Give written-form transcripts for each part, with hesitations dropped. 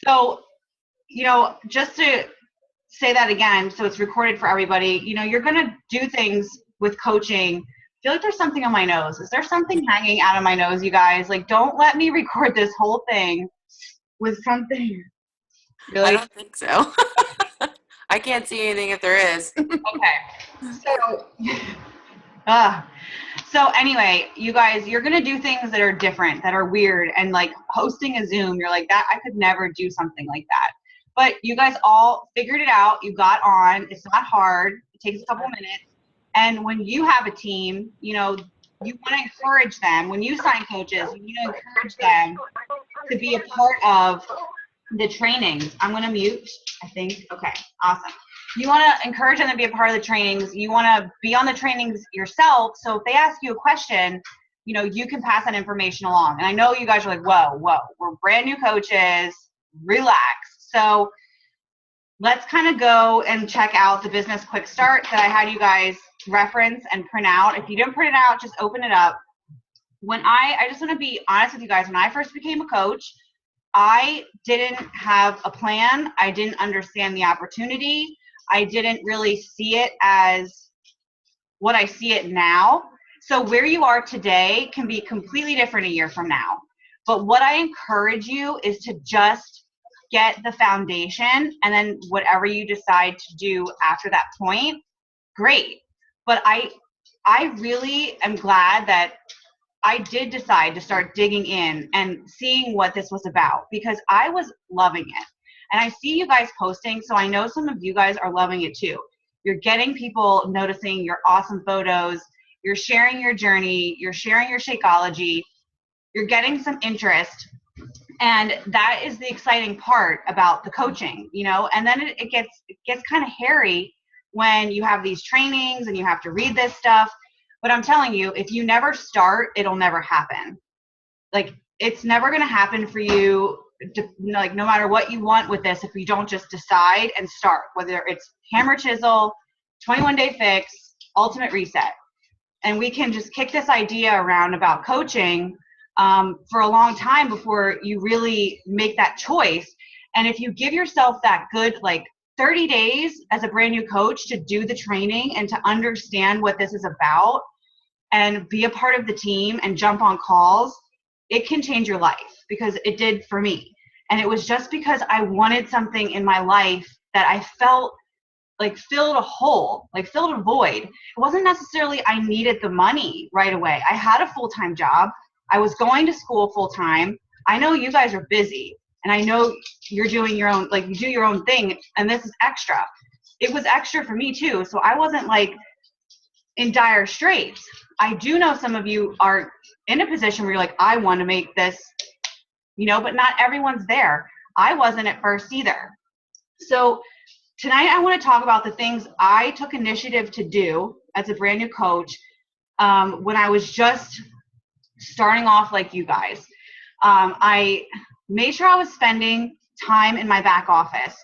So, just to say that again, so it's recorded for everybody, you're going to do things with coaching. I feel like there's something on my nose. Is there something hanging out of my nose, you guys? Like, don't let me record this whole thing with something. I Really? don't think so. I can't see anything if there is. Okay. So, uh, so anyway, you guys, you're going to do things that are different, that are weird, and like hosting a Zoom, you're like, that I could never do something like that. But you guys all figured it out. You got on. It's not hard. It takes a couple of minutes. And when you have a team, you want to encourage them. When you sign coaches, you need to encourage them to be a part of the trainings. I'm going to mute, I think. Okay, awesome. You want to encourage them to be a part of the trainings. You want to be on the trainings yourself. So if they ask you a question, you can pass that information along. And I know you guys are like, whoa, we're brand new coaches. Relax. So let's kind of go and check out the business quick start that I had you guys reference and print out. If you didn't print it out, just open it up. I just want to be honest with you guys. When I first became a coach, I didn't have a plan. I didn't understand the opportunity. I didn't really see it as what I see it now. So where you are today can be completely different a year from now. But what I encourage you is to just get the foundation, and then whatever you decide to do after that point, great. But I really am glad that I did decide to start digging in and seeing what this was about, because I was loving it. And I see you guys posting, so I know some of you guys are loving it too. You're getting people noticing your awesome photos. You're sharing your journey. You're sharing your Shakeology. You're getting some interest. And that is the exciting part about the coaching, and then it gets kind of hairy when you have these trainings and you have to read this stuff. But I'm telling you, if you never start, it'll never happen. Like, it's never going to happen for you, like, no matter what you want with this, if you don't just decide and start, whether it's hammer chisel, 21-day fix, ultimate reset. And we can just kick this idea around about coaching for a long time before you really make that choice. And if you give yourself that good, 30 days as a brand new coach to do the training and to understand what this is about and be a part of the team and jump on calls, it can change your life, because it did for me. And it was just because I wanted something in my life that I felt like filled a hole, like filled a void. It wasn't necessarily I needed the money right away. I had a full-time job. I was going to school full-time. I know you guys are busy, and I know you're doing your own, you do your own thing, and this is extra. It was extra for me too, so I wasn't in dire straits. I do know some of you are in a position where you're like, I want to make this, but not everyone's there. I wasn't at first either. So tonight I want to talk about the things I took initiative to do as a brand new coach when I was just starting off like you guys. I made sure I was spending time in my back office,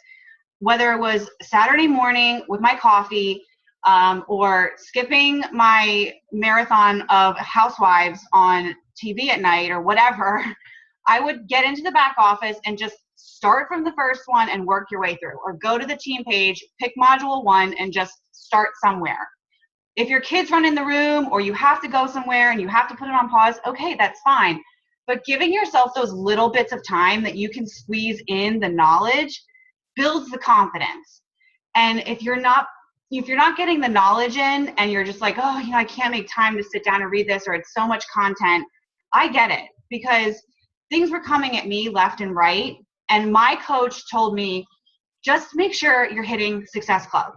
whether it was Saturday morning with my coffee, or skipping my marathon of Housewives on TV at night or whatever. I would get into the back office and just start from the first one and work your way through, or go to the team page, pick module 1 and just start somewhere. If your kids run in the room or you have to go somewhere and you have to put it on pause, okay, that's fine. But giving yourself those little bits of time that you can squeeze in the knowledge builds the confidence. And if you're not getting the knowledge in and you're just like, oh, I can't make time to sit down and read this, or it's so much content, I get it, because things were coming at me left and right. And my coach told me, just make sure you're hitting Success Club.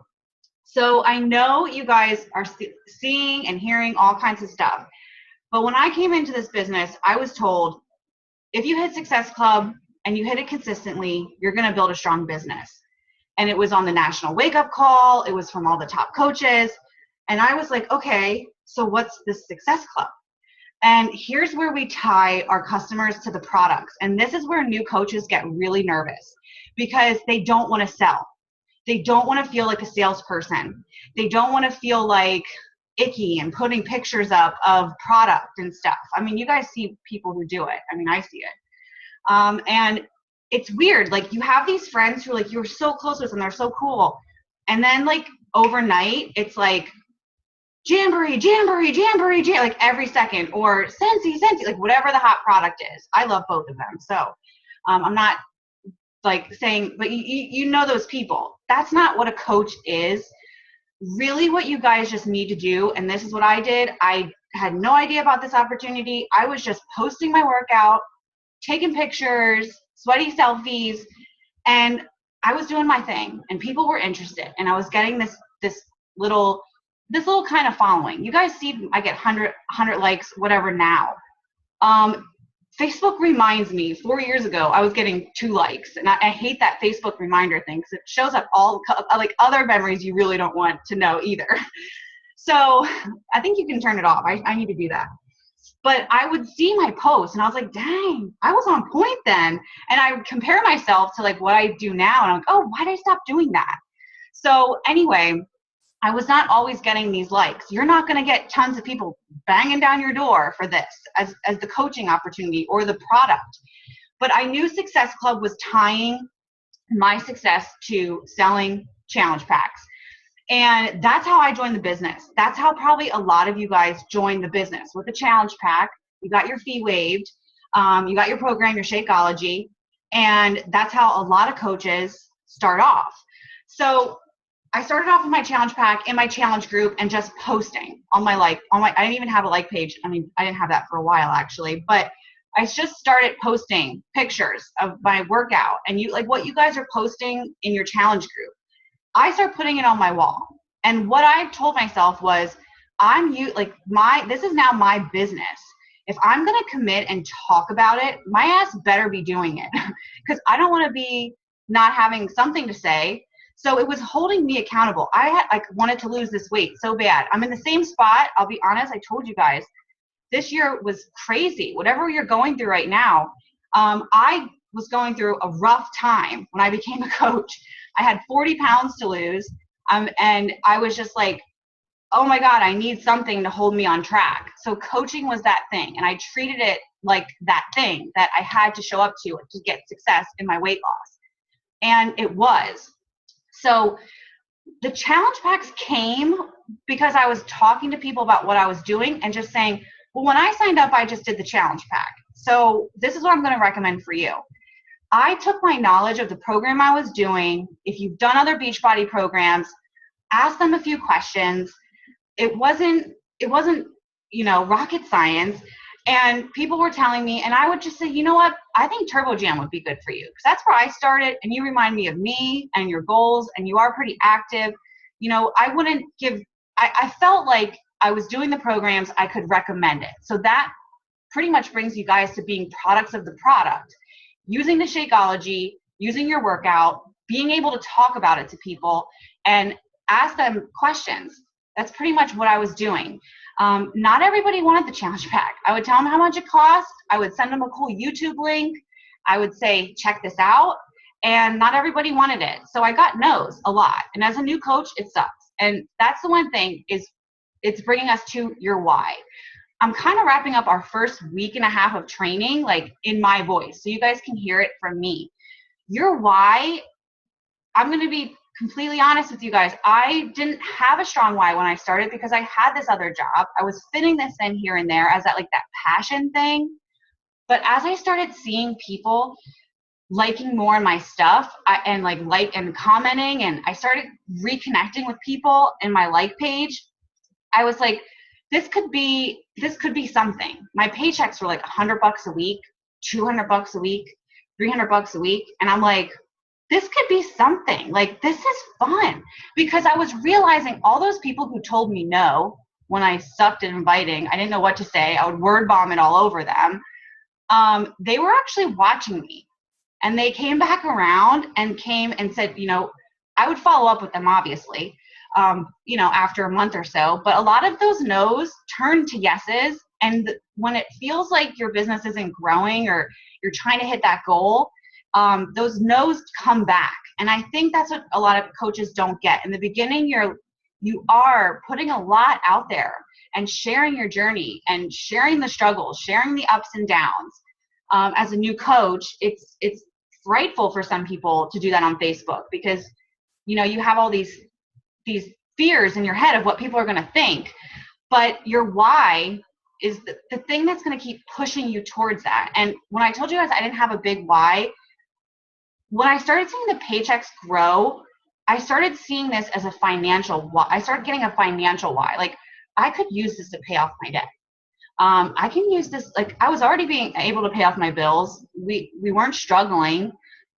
So I know you guys are seeing and hearing all kinds of stuff. But when I came into this business, I was told, if you hit Success Club and you hit it consistently, you're going to build a strong business. And it was on the national wake-up call. It was from all the top coaches. And I was like, okay, so what's this Success Club? And here's where we tie our customers to the products. And this is where new coaches get really nervous, because they don't want to sell. They don't want to feel like a salesperson. They don't want to feel like icky and putting pictures up of product and stuff. I mean, you guys see people who do it. I mean, I see it. And it's weird. Like you have these friends who like you're so close with and they're so cool. And then like overnight, it's like Jamboree, like every second, or Scentsy, like whatever the hot product is. I love both of them. So I'm not like saying, but you know those people. That's not what a coach is. Really what you guys just need to do, and this is what I did. I had no idea about this opportunity. I was just posting my workout, taking pictures, sweaty selfies, and I was doing my thing, and people were interested, and I was getting this little kind of following. You guys see, I get 100 likes, whatever now. Facebook reminds me 4 years ago, I was getting 2 likes, and I hate that Facebook reminder thing because it shows up all like other memories you really don't want to know either. So I think you can turn it off. I need to do that. But I would see my posts and I was like, dang, I was on point then. And I would compare myself to like what I do now. And I'm like, oh, why did I stop doing that? So anyway, I was not always getting these likes. You're not going to get tons of people banging down your door for this as the coaching opportunity or the product. But I knew Success Club was tying my success to selling challenge packs. And that's how I joined the business. That's how probably a lot of you guys joined the business with the challenge pack. You got your fee waived. You got your program, your Shakeology. And that's how a lot of coaches start off. So I started off with my challenge pack in my challenge group and just posting on my I didn't even have a like page. I mean, I didn't have that for a while actually, but I just started posting pictures of my workout and you like what you guys are posting in your challenge group. I started putting it on my wall. And what I told myself was, this is now my business. If I'm going to commit and talk about it, my ass better be doing it because I don't want to be not having something to say. So it was holding me accountable. I wanted to lose this weight so bad. I'm in the same spot. I'll be honest. I told you guys, this year was crazy. Whatever you're going through right now, I was going through a rough time when I became a coach. I had 40 pounds to lose. And I was just like, oh my God, I need something to hold me on track. So coaching was that thing. And I treated it like that thing that I had to show up to get success in my weight loss. And it was. So the challenge packs came because I was talking to people about what I was doing and just saying, well, when I signed up, I just did the challenge pack. So this is what I'm going to recommend for you. I took my knowledge of the program I was doing. If you've done other Beachbody programs, ask them a few questions. It wasn't, rocket science. And people were telling me, and I would just say, you know what? I think Turbo Jam would be good for you because that's where I started. And you remind me of me and your goals, and you are pretty active. I felt like I was doing the programs, I could recommend it. So that pretty much brings you guys to being products of the product. Using the Shakeology, using your workout, being able to talk about it to people and ask them questions. That's pretty much what I was doing. Not everybody wanted the challenge pack. I would tell them how much it cost. I would send them a cool YouTube link. I would say, check this out. And not everybody wanted it. So I got no's a lot. And as a new coach, it sucks. And that's the one thing is it's bringing us to your why. I'm kind of wrapping up our first week and a half of training, like in my voice, so you guys can hear it from me. Your why, I'm going to be completely honest with you guys. I didn't have a strong why when I started because I had this other job. I was fitting this in here and there as that passion thing. But as I started seeing people liking more of my stuff and commenting, and I started reconnecting with people in my like page, I was like, this could be something. My paychecks were like $100 a week, $200 a week, $300 a week. And I'm like, this could be something. Like, this is fun. Because I was realizing all those people who told me no when I sucked at inviting, I didn't know what to say. I would word bomb it all over them. They were actually watching me. And they came back around and came and said, I would follow up with them, obviously. After a month or so, but a lot of those no's turn to yeses. And when it feels like your business isn't growing or you're trying to hit that goal, those no's come back. And I think that's what a lot of coaches don't get. In the beginning, you are putting a lot out there and sharing your journey and sharing the struggles, sharing the ups and downs. As a new coach, it's frightful for some people to do that on Facebook because, you know, you have all these fears in your head of what people are going to think, but your why is the thing that's going to keep pushing you towards that. And when I told you guys I didn't have a big why, when I started seeing the paychecks grow, I started seeing this as a financial why. I started getting a financial why. Like, I could use this to pay off my debt. I can use this, like, I was already being able to pay off my bills. We weren't struggling,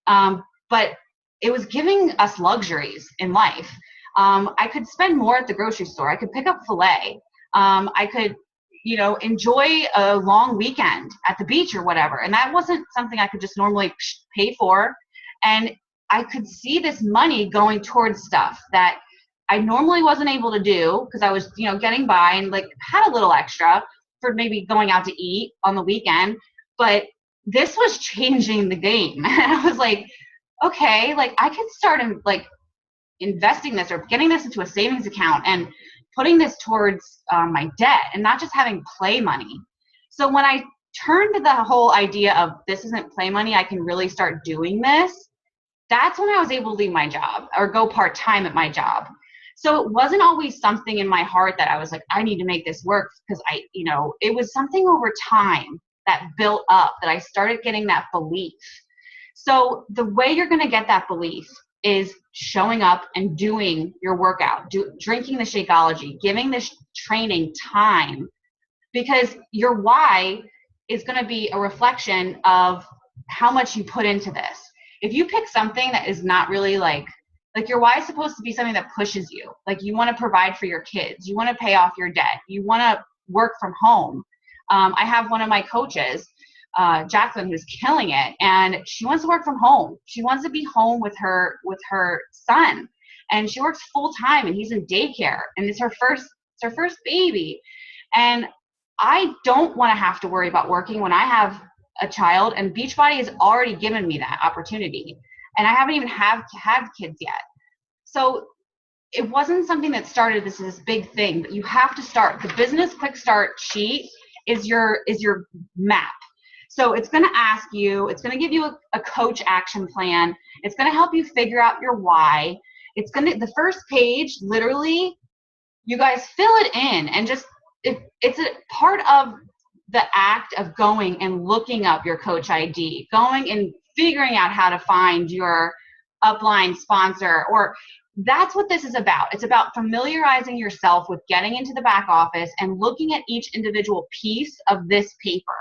but it was giving us luxuries in life. I could spend more at the grocery store. I could pick up filet. I could, you know, enjoy a long weekend at the beach or whatever. And that wasn't something I could just normally pay for. And I could see this money going towards stuff that I normally wasn't able to do because I was, you know, getting by and like had a little extra for maybe going out to eat on the weekend. But this was changing the game. And I was like, okay, like I could start like investing this or getting this into a savings account and putting this towards my debt and not just having play money. So when I turned to the whole idea of this isn't play money, I can really start doing this, that's when I was able to leave my job or go part-time at my job. So it wasn't always something in my heart that I was like, I need to make this work because you know, it was something over time that built up that I started getting that belief. So the way you're going to get that belief is showing up and doing your workout, drinking the Shakeology, giving this training time, because your why is going to be a reflection of how much you put into this. If you pick something that is not really like your why is supposed to be something that pushes you. Like you want to provide for your kids. You want to pay off your debt. You want to work from home. I have one of my coaches, Jacqueline, who's killing it, and she wants to work from home. She wants to be home with her son, and she works full time, and he's in daycare, and it's her first baby. And I don't want to have to worry about working when I have a child, and Beachbody has already given me that opportunity. And I haven't even had kids yet. So it wasn't something that started this big thing, but you have to start. The business quick start sheet is your map. So it's going to ask you, it's going to give you a coach action plan. It's going to help you figure out your why. The first page, literally, you guys fill it in and just, it's a part of the act of going and looking up your coach ID, going and figuring out how to find your upline sponsor, or that's what this is about. It's about familiarizing yourself with getting into the back office and looking at each individual piece of this paper.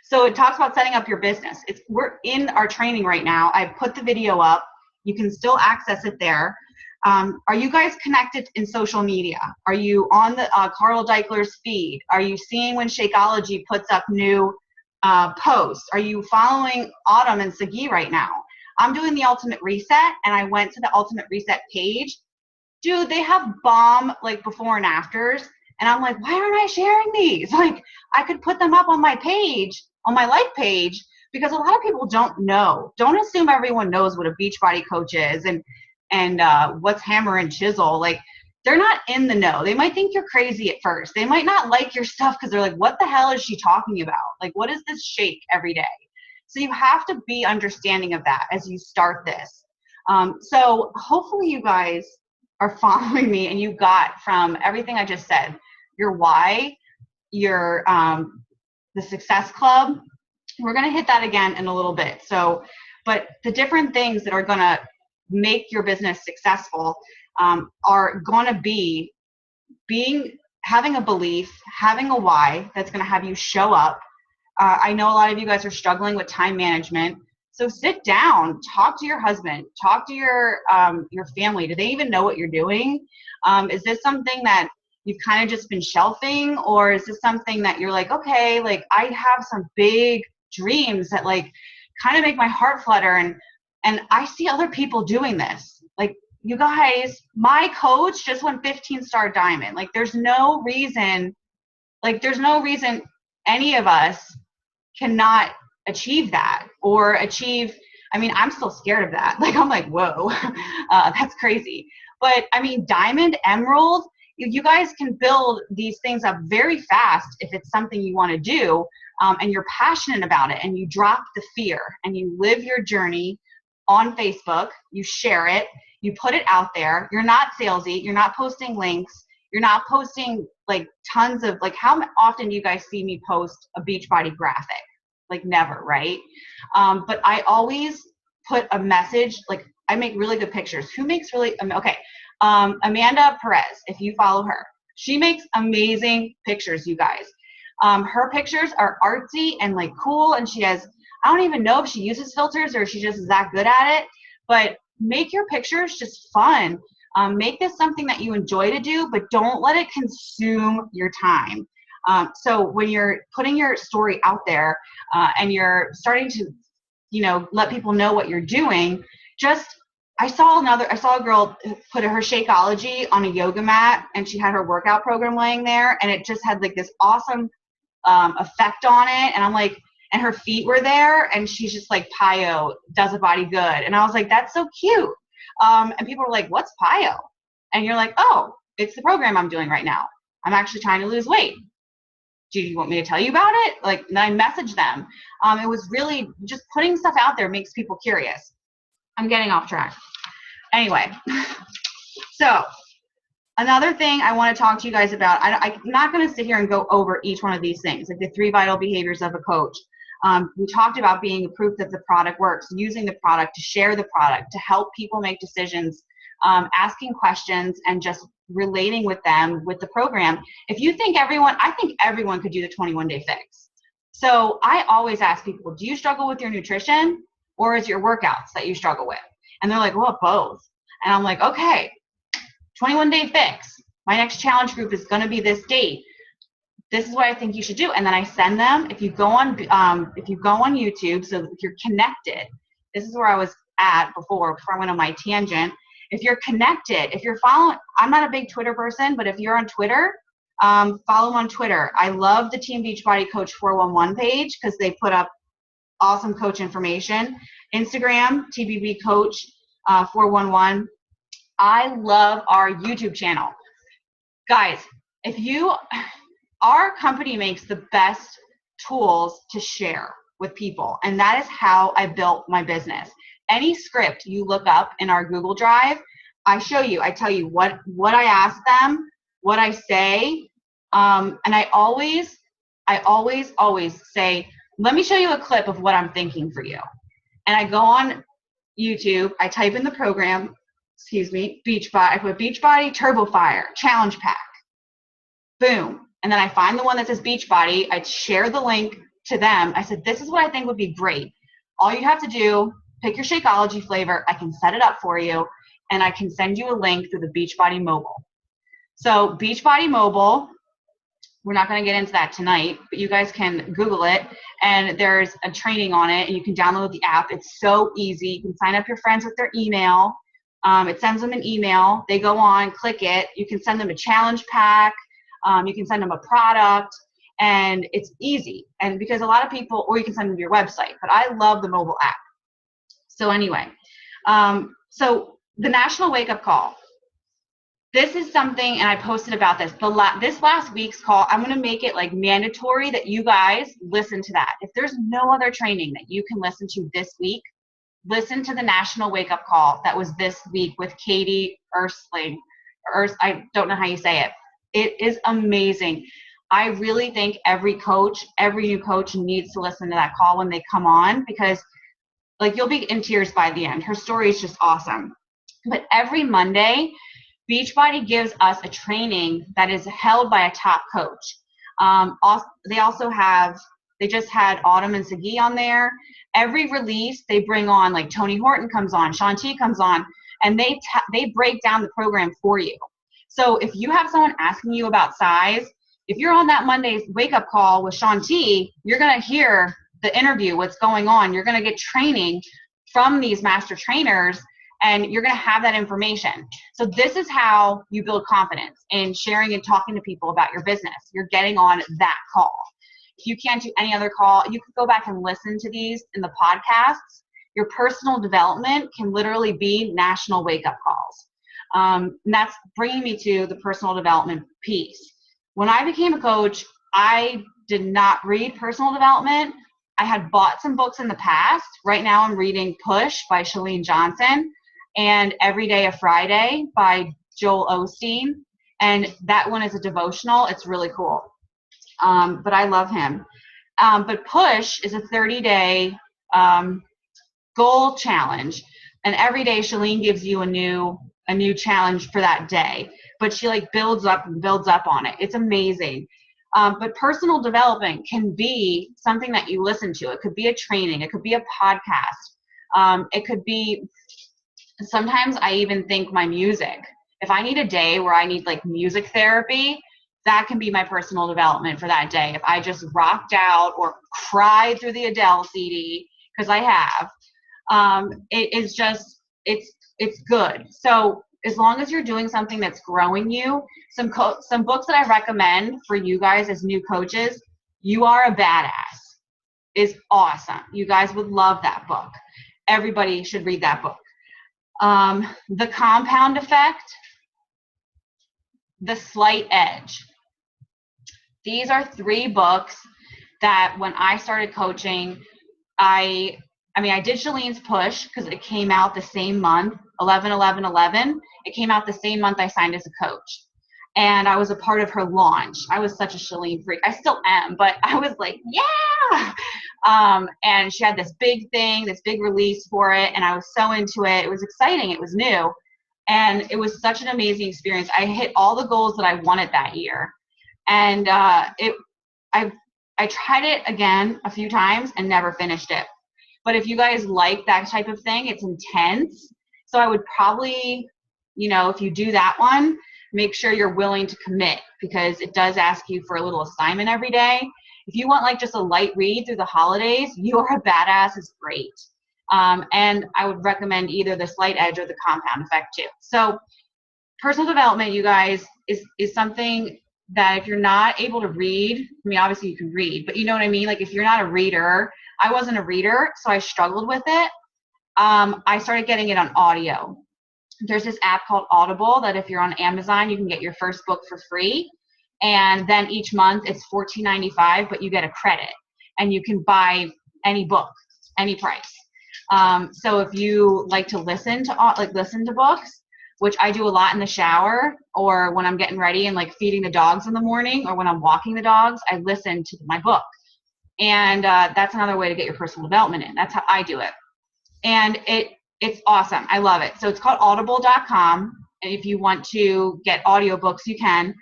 So it talks about setting up your business. We're in our training right now. I put the video up. You can still access it there. Are you guys connected in social media? Are you on the Carl Deichler's feed? Are you seeing when Shakeology puts up new posts? Are you following Autumn and Sagi right now? I'm doing the Ultimate Reset, and I went to the Ultimate Reset page. Dude, they have bomb like before and afters, and I'm like, why aren't I sharing these? Like, I could put them up on my page, on my life page, because a lot of people don't know. Don't assume everyone knows what a Beachbody coach is and what's hammer and chisel. Like, they're not in the know. They might think you're crazy at first. They might not like your stuff because they're like, what the hell is she talking about? Like, what is this shake every day? So you have to be understanding of that as you start this. So hopefully you guys are following me and you got from everything I just said, your why, your the Success Club. We're going to hit that again in a little bit. So, but the different things that are going to make your business successful are going to be having a belief, having a why that's going to have you show up. I know a lot of you guys are struggling with time management. So sit down, talk to your husband, talk to your family. Do they even know what you're doing? Is this something that you've kind of just been shelving, or is this something that you're like, okay, like I have some big dreams that like kind of make my heart flutter, and I see other people doing this. Like, you guys, my coach just won 15-star diamond. Like, there's no reason any of us cannot achieve that or achieve. I mean, I'm still scared of that. Like, I'm like, whoa, that's crazy. But I mean, diamond, emerald, you guys can build these things up very fast if it's something you want to do, and you're passionate about it, and you drop the fear and you live your journey on Facebook, you share it, you put it out there. You're not salesy, you're not posting links, you're not posting like tons of, like, how often do you guys see me post a Beachbody graphic? Like never, right? But I always put a message, like I make really good pictures. Who makes really, okay. Amanda Perez, if you follow her, she makes amazing pictures, you guys. Her pictures are artsy and like cool, and she has, I don't even know if she uses filters or she just is that good at it, but make your pictures just fun. Make this something that you enjoy to do, but don't let it consume your time. So when you're putting your story out there and you're starting to, let people know what you're doing, I saw a girl put her Shakeology on a yoga mat, and she had her workout program laying there, and it just had like this awesome effect on it. And I'm like, and her feet were there, and she's just like, PiYo does a body good. And I was like, that's so cute. And people were like, what's PiYo? And you're like, oh, it's the program I'm doing right now. I'm actually trying to lose weight. Do you want me to tell you about it? Like, and I messaged them. It was really just putting stuff out there makes people curious. I'm getting off track. Anyway, so another thing I want to talk to you guys about, I'm not going to sit here and go over each one of these things, like the 3 vital behaviors of a coach. We talked about being a proof that the product works, using the product to share the product, to help people make decisions, asking questions, and just relating with them with the program. I think everyone could do the 21-day fix. So I always ask people, do you struggle with your nutrition, or is your workouts that you struggle with? And they're like, well, both. And I'm like, okay, 21-day fix. My next challenge group is going to be this date. This is what I think you should do. And then I send them, if you go on YouTube, so if you're connected, this is where I was at before I went on my tangent. If you're connected, if you're following, I'm not a big Twitter person, but if you're on Twitter, follow them on Twitter. I love the Team Beachbody Coach 411 page because they put up awesome coach information. Instagram, TBB Coach 411. I love our YouTube channel. Guys, our company makes the best tools to share with people, and that is how I built my business. Any script you look up in our Google Drive, I tell you what I ask them, what I say, and I always say, let me show you a clip of what I'm thinking for you. And I go on YouTube, I type in the program, Beachbody, I put Beachbody Turbo Fire Challenge Pack. Boom. And then I find the one that says Beachbody, I share the link to them. I said, this is what I think would be great. All you have to do, pick your Shakeology flavor, I can set it up for you, and I can send you a link through the Beachbody Mobile. So Beachbody Mobile, we're not going to get into that tonight, but you guys can Google it, and there's a training on it, and you can download the app. It's so easy. You can sign up your friends with their email. It sends them an email. They go on, click it. You can send them a challenge pack. You can send them a product, and it's easy. And because a lot of people, or you can send them to your website, but I love the mobile app. So anyway, so the National Wake Up Call. This is something, and I posted about this. This last week's call, I'm going to make it like mandatory that you guys listen to that. If there's no other training that you can listen to this week, listen to the National Wake Up Call that was this week with Katie Ersling. I don't know how you say it. It is amazing. I really think every new coach needs to listen to that call when they come on, because like you'll be in tears by the end. Her story is just awesome. But every Monday, Beachbody gives us a training that is held by a top coach. They just had Autumn and Sagi on there. Every release, they bring on, like Tony Horton comes on, Shaun T comes on, and they break down the program for you. So if you have someone asking you about size, if you're on that Monday's wake-up call with Shaun T, you're going to hear the interview, what's going on. You're going to get training from these master trainers, and you're going to have that information. So this is how you build confidence in sharing and talking to people about your business. You're getting on that call. If you can't do any other call, you can go back and listen to these in the podcasts. Your personal development can literally be national wake-up calls. And that's bringing me to the personal development piece. When I became a coach, I did not read personal development. I had bought some books in the past. Right now I'm reading Push by Chalene Johnson and Every Day a Friday by Joel Osteen. And that one is a devotional. It's really cool. But I love him. But Push is a 30-day goal challenge. And every day Chalene gives you a new challenge for that day. But she like builds up and builds up on it. It's amazing. But personal development can be something that you listen to. It could be a training. It could be a podcast. It could be, sometimes I even think my music. If I need a day where I need like music therapy, that can be my personal development for that day. If I just rocked out or cried through the Adele CD, because I have, it is just, it's good. So as long as you're doing something that's growing you, some books that I recommend for you guys as new coaches, You Are a Badass is awesome. You guys would love that book. Everybody should read that book. The Compound Effect, The Slight Edge. These are 3 books that when I started coaching, I did Chalene's Push because it came out the same month, 11/11/11. It came out the same month I signed as a coach. And I was a part of her launch. I was such a Chalene freak. I still am, but I was like, yeah! And she had this big thing, this big release for it, and I was so into it. It was exciting. It was new. And it was such an amazing experience. I hit all the goals that I wanted that year. And I tried it again a few times and never finished it. But if you guys like that type of thing, it's intense. So I would probably, if you do that one, make sure you're willing to commit because it does ask you for a little assignment every day. If you want like just a light read through the holidays, You Are a Badass is great. And I would recommend either The Slight Edge or The Compound Effect too. So personal development, you guys, is something that if you're not able to read, obviously you can read, but you know what I mean? Like if you're not a reader, I wasn't a reader, so I struggled with it. I started getting it on audio. There's this app called Audible that if you're on Amazon, you can get your first book for free. And then each month it's $14.95, but you get a credit and you can buy any book, any price. So if you like to listen to books, which I do a lot in the shower or when I'm getting ready and like feeding the dogs in the morning or when I'm walking the dogs, I listen to my book. And that's another way to get your personal development in. That's how I do it. And it's awesome. I love it. So it's called audible.com. And if you want to get audiobooks, you can.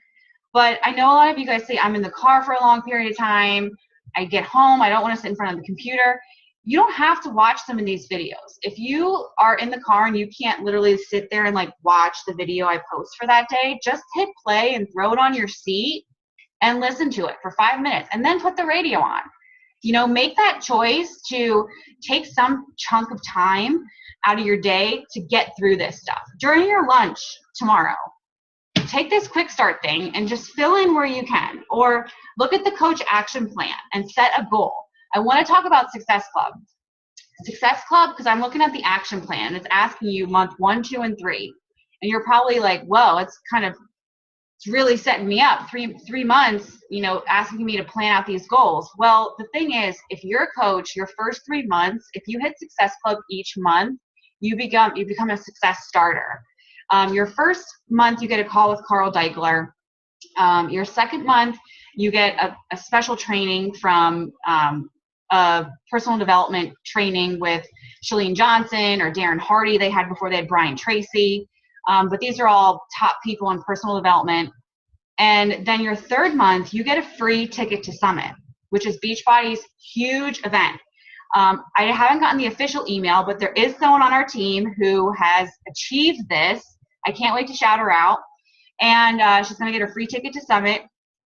But I know a lot of you guys say, I'm in the car for a long period of time. I get home. I don't want to sit in front of the computer. You don't have to watch some of these videos. If you are in the car and you can't literally sit there and like watch the video I post for that day, just hit play and throw it on your seat and listen to it for 5 minutes and then put the radio on. Make that choice to take some chunk of time out of your day to get through this stuff. During your lunch tomorrow, take this quick start thing and just fill in where you can. Or look at the coach action plan and set a goal. I want to talk about Success Club. Success Club, because I'm looking at the action plan. It's asking you month 1, 2, and 3. And you're probably like, whoa, it's really setting me up. Three months, asking me to plan out these goals. Well, the thing is, if you're a coach, your first 3 months, if you hit Success Club each month, you become a success starter. Your first month, you get a call with Carl Deichler. Your second month, you get a special training from a personal development training with Chalene Johnson or Darren Hardy they had before they had Brian Tracy. But these are all top people in personal development. And then your third month, you get a free ticket to Summit, which is Beachbody's huge event. I haven't gotten the official email, but there is someone on our team who has achieved this. I can't wait to shout her out. And she's going to get a free ticket to Summit.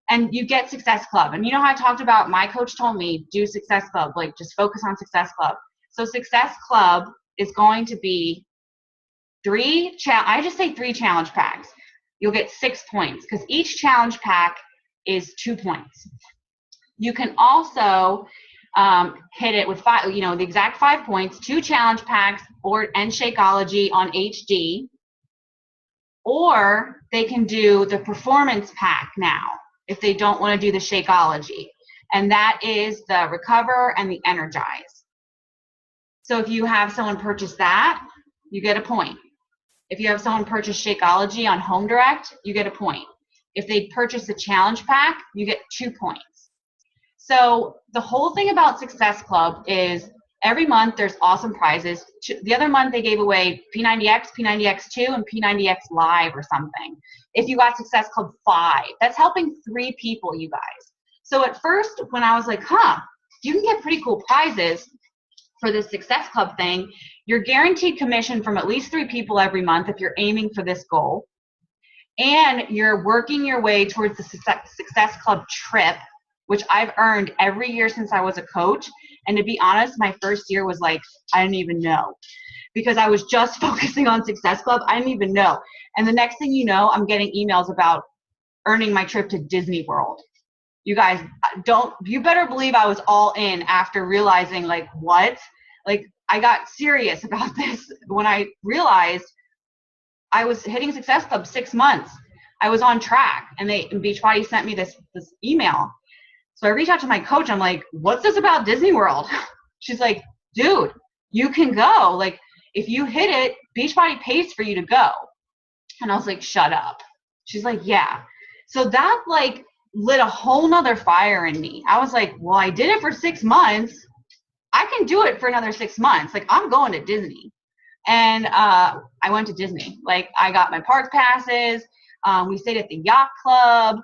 And you get Success Club. And you know how I talked about, my coach told me, do Success Club, like just focus on Success Club. So Success Club is going to be 3 challenge packs. You'll get 6 points because each challenge pack is 2 points. You can also hit it with 5, the exact 5 points, 2 challenge packs and Shakeology on HD. Or they can do the performance pack now if they don't want to do the Shakeology. And that is the Recover and the Energize. So if you have someone purchase that, you get a point. If you have someone purchase Shakeology on Home Direct, you get a point. If they purchase the challenge pack, you get 2 points. So the whole thing about Success Club is every month there's awesome prizes. The other month they gave away P90X, P90X2, and P90X Live or something. If you got Success Club 5, that's helping 3 people, you guys. So at first when I was like, you can get pretty cool prizes for this Success Club thing, you're guaranteed commission from at least 3 people every month if you're aiming for this goal. And you're working your way towards the Success Club trip, which I've earned every year since I was a coach. And to be honest, my first year was like, I didn't even know. Because I was just focusing on Success Club, I didn't even know. And the next thing you know, I'm getting emails about earning my trip to Disney World. You guys, you better believe I was all in after realizing like, what? Like, I got serious about this when I realized I was hitting Success Club 6 months. I was on track, and Beachbody sent me this email. So I reached out to my coach. I'm like, what's this about Disney World? She's like, dude, you can go. Like, if you hit it, Beachbody pays for you to go. And I was like, shut up. She's like, yeah. So that like lit a whole nother fire in me. I was like, well, I did it for 6 months. I can do it for another 6 months. Like, I'm going to Disney. And I went to Disney. Like, I got my park passes. We stayed at the yacht club.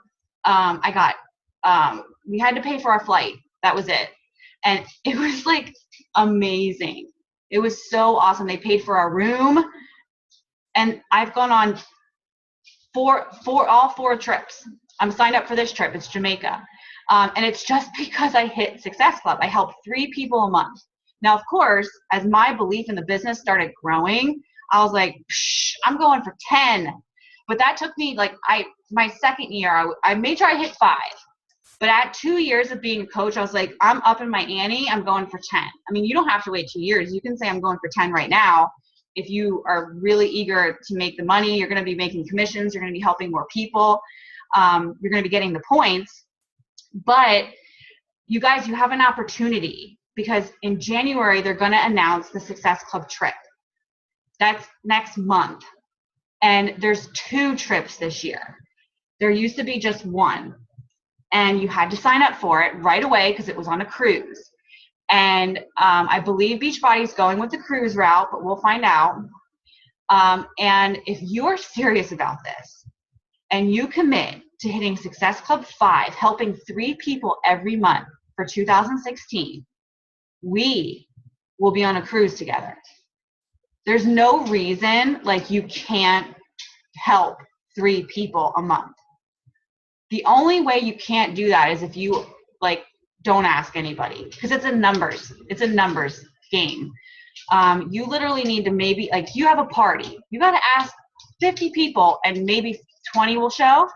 We had to pay for our flight. That was it. And it was like amazing. It was so awesome. They paid for our room. And I've gone on all four trips. I'm signed up for this trip. It's Jamaica. And it's just because I hit Success Club. I help 3 people a month. Now, of course, as my belief in the business started growing, I was like, I'm going for 10. But that took me like my second year, I made sure I hit 5. But at 2 years of being a coach, I was like, I'm up in my ante. I'm going for 10. I mean, you don't have to wait 2 years. You can say I'm going for 10 right now. If you are really eager to make the money, you're going to be making commissions. You're going to be helping more people. You're going to be getting the points. But you guys, you have an opportunity, because in January, they're going to announce the Success Club trip. That's next month. And there's 2 trips this year. There used to be just 1. And you had to sign up for it right away because it was on a cruise. And I believe Beachbody's going with the cruise route, but we'll find out. And if you're serious about this and you commit to hitting Success Club 5, helping 3 people every month for 2016, we will be on a cruise together. There's no reason like you can't help 3 people a month. The only way you can't do that is if you like don't ask anybody, because it's a numbers game. You literally need to maybe, like, you have a party, you got to ask 50 people and maybe 20 will show.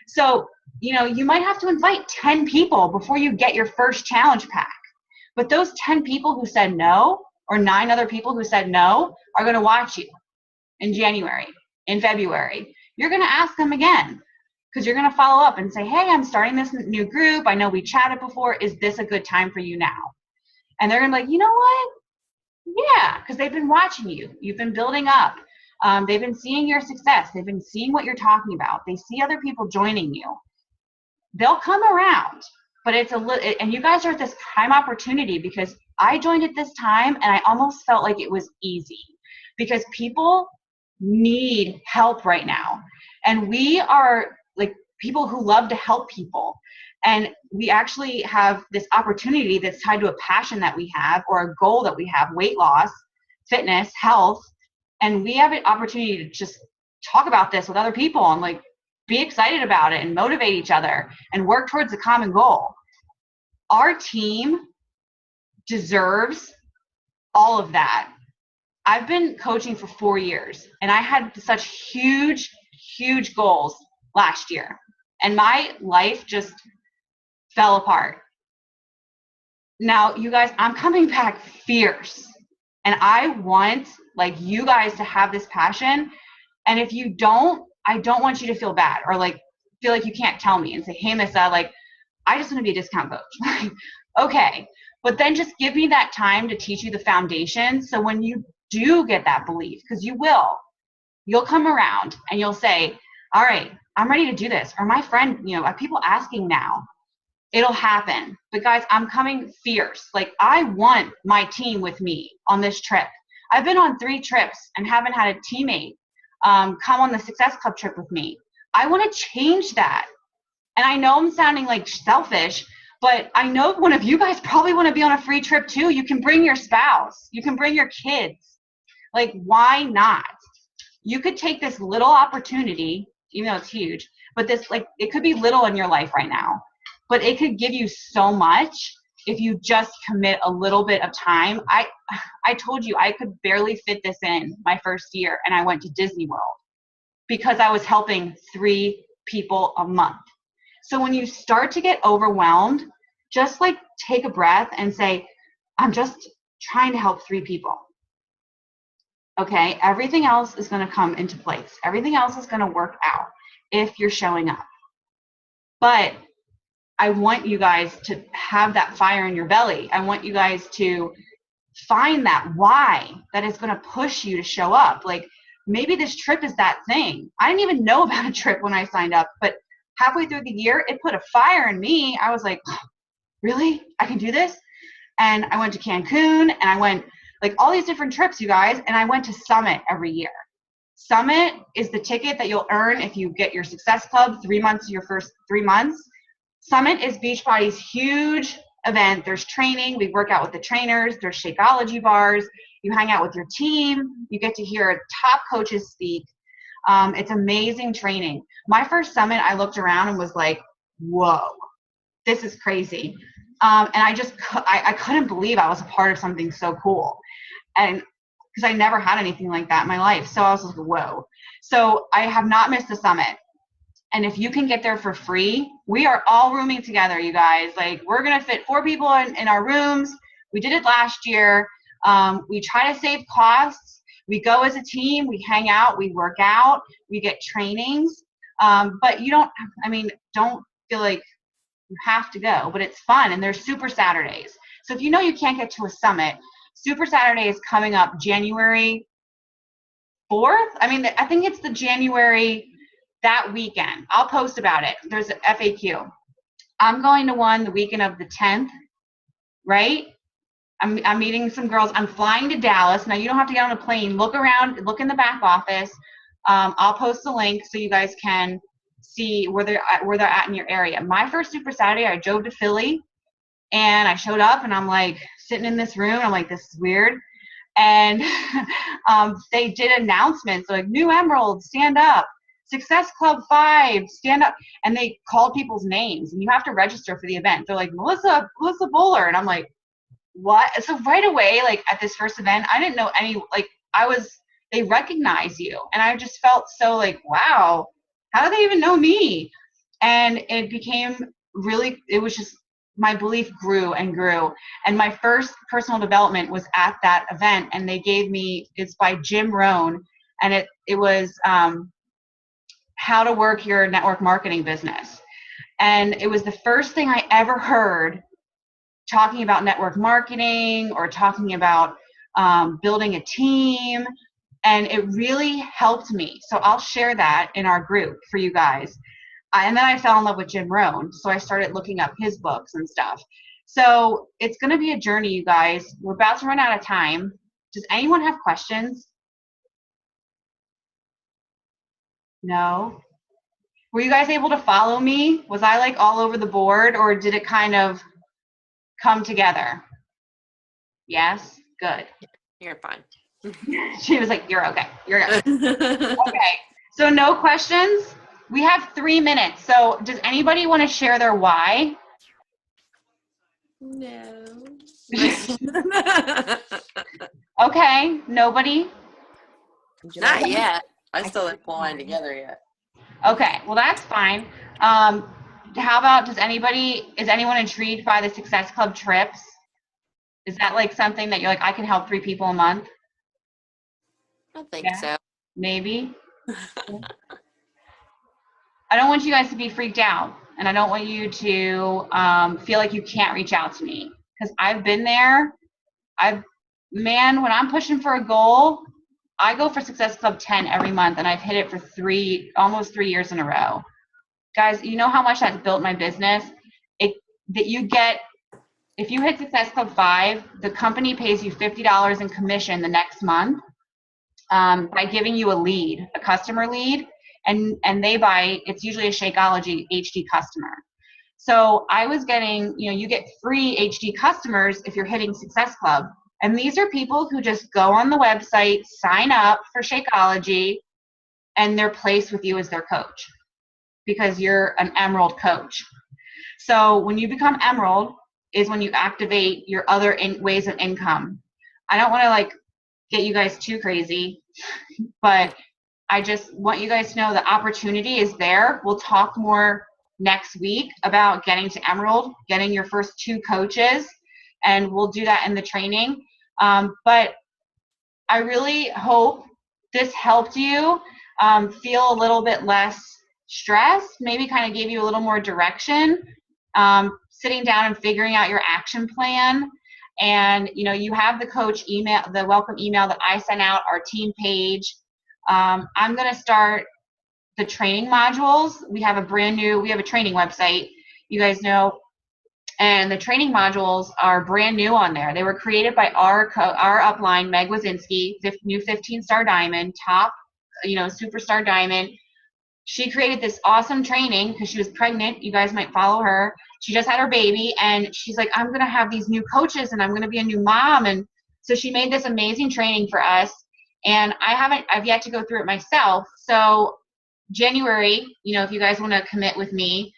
So, you know, you might have to invite 10 people before you get your first challenge pack. But those 10 people who said no, or 9 other people who said no, are going to watch you in January, in February. You're going to ask them again, because you're going to follow up and say, hey, I'm starting this new group. I know we chatted before. Is this a good time for you now? And they're going to be like, you know what? Yeah, because they've been watching you. You've been building up. They've been seeing your success. They've been seeing what you're talking about. They see other people joining you. They'll come around. But it's and you guys are at this prime opportunity, because I joined at this time and I almost felt like it was easy, because people need help right now. And we are like people who love to help people. And we actually have this opportunity that's tied to a passion that we have, or a goal that we have: weight loss, fitness, health. And we have an opportunity to just talk about this with other people and like be excited about it and motivate each other and work towards a common goal. Our team deserves all of that. I've been coaching for 4 years, and I had such huge goals last year, and my life just fell apart. Now, you guys, I'm coming back fierce, and I want like you guys to have this passion And if you don't, I don't want you to feel bad or like feel like you can't tell me and say, hey, Missa, like, I just want to be a discount coach. Okay. But then just give me that time to teach you the foundation. So when you do get that belief, because you will, you'll come around and you'll say, all right, I'm ready to do this. Or my friend, you know, people asking now, it'll happen. But guys, I'm coming fierce. Like, I want my team with me on this trip. I've been on 3 trips and haven't had a teammate come on the Success Club trip with me. I want to change that. And I know I'm sounding like selfish, but I know one of you guys probably want to be on a free trip too. You can bring your spouse. You can bring your kids. Like, why not? You could take this little opportunity, even though it's huge, but this, like, it could be little in your life right now, but it could give you so much if you just commit a little bit of time. I told you I could barely fit this in my first year, and I went to Disney World because I was helping 3 people a month. So when you start to get overwhelmed, just like take a breath and say, I'm just trying to help 3 people. Okay, everything else is going to come into place. Everything else is going to work out if you're showing up. But I want you guys to have that fire in your belly. I want you guys to find that why that is going to push you to show up. Like, maybe this trip is that thing. I didn't even know about a trip when I signed up, but halfway through the year, it put a fire in me. I was like, really? I can do this? And I went to Cancun, and I went like all these different trips, you guys, and I went to Summit every year. Summit is the ticket that you'll earn if you get your Success Club 3 months, your first 3 months. Summit is Beachbody's huge event. There's training. We work out with the trainers. There's Shakeology bars. You hang out with your team. You get to hear top coaches speak. It's amazing training. My first Summit, I looked around and was like, whoa, this is crazy. And I couldn't believe I was a part of something so cool. And because I never had anything like that in my life. So I was like, whoa. So I have not missed a Summit. And if you can get there for free, we are all rooming together, you guys. Like, we're going to fit 4 people in our rooms. We did it last year. We try to save costs. We go as a team. We hang out. We work out. We get trainings. But you don't feel like you have to go. But it's fun. And there's Super Saturdays. So if you know you can't get to a Summit, Super Saturday is coming up January 4th. I think it's the January, that weekend. I'll post about it. There's an FAQ. I'm going to one the weekend of the 10th, right? I'm meeting some girls. I'm flying to Dallas. Now, you don't have to get on a plane. Look around. Look in the back office. I'll post the link so you guys can see where they're at in your area. My first Super Saturday, I drove to Philly, and I showed up, and I'm like sitting in this room. I'm like, this is weird. And they did announcements like, new Emerald, stand up. Success Club 5, stand up. And they called people's names, and you have to register for the event. They're like, Melissa Buller. And I'm like, what? So right away, like at this first event, I didn't know they recognize you. And I just felt so like, wow, how do they even know me? And it became it was just, my belief grew and grew. And my first personal development was at that event. And they gave me, it's by Jim Rohn. And it was, how to work your network marketing business. And it was the first thing I ever heard talking about network marketing or talking about building a team. And it really helped me. So I'll share that in our group for you guys. And then I fell in love with Jim Rohn. So I started looking up his books and stuff. So it's going to be a journey, you guys. We're about to run out of time. Does anyone have questions? No? Were you guys able to follow me? Was I like all over the board, or did it kind of come together? Yes? Good. You're fine. She was like, you're okay. You're good. Okay. So no questions? We have 3 minutes. So does anybody want to share their why? No. Okay. Nobody? Not yet. I still haven't put mine together yet. Okay. Well, that's fine. How about, is anyone intrigued by the Success Club trips? Is that like something that you're like, I can help 3 people a month? I think so. Maybe. I don't want you guys to be freaked out, and I don't want you to feel like you can't reach out to me, because I've been there. Man, when I'm pushing for a goal, I go for Success Club 10 every month, and I've hit it for almost 3 years in a row. Guys, you know how much that's built my business? If you hit Success Club 5, the company pays you $50 in commission the next month by giving you a lead, a customer lead, and they buy, it's usually a Shakeology HD customer. So I was getting, you get free HD customers if you're hitting Success Club. And these are people who just go on the website, sign up for Shakeology, and they're placed with you as their coach because you're an Emerald coach. So when you become Emerald is when you activate your other ways of income. I don't want to get you guys too crazy, but I just want you guys to know the opportunity is there. We'll talk more next week about getting to Emerald, getting your first 2 coaches, and we'll do that in the training. But I really hope this helped you feel a little bit less stressed, maybe kind of gave you a little more direction, sitting down and figuring out your action plan. And, you have the coach email, the welcome email that I sent out, our team page. I'm going to start the training modules. We have a training website, you guys know, and the training modules are brand new on there. They were created by our upline, Meg Wazinski, new 15-star diamond, top, superstar diamond. She created this awesome training because she was pregnant. You guys might follow her. She just had her baby, and she's like, I'm going to have these new coaches, and I'm going to be a new mom. And so she made this amazing training for us. And I've yet to go through it myself. So January, if you guys want to commit with me,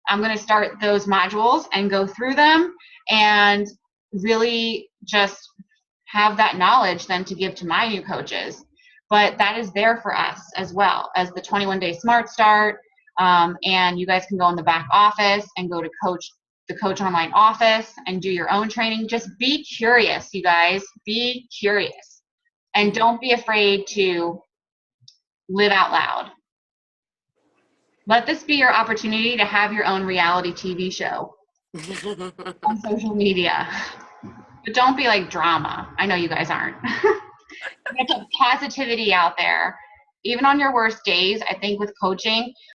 I'm going to start those modules and go through them and really just have that knowledge then to give to my new coaches. But that is there for us as well as the 21-day Smart Start. And you guys can go in the back office and go to the Coach Online office and do your own training. Just be curious, you guys. Be curious. And don't be afraid to live out loud. Let this be your opportunity to have your own reality TV show on social media. But don't be like drama. I know you guys aren't. Get the positivity out there. Even on your worst days, I think with coaching,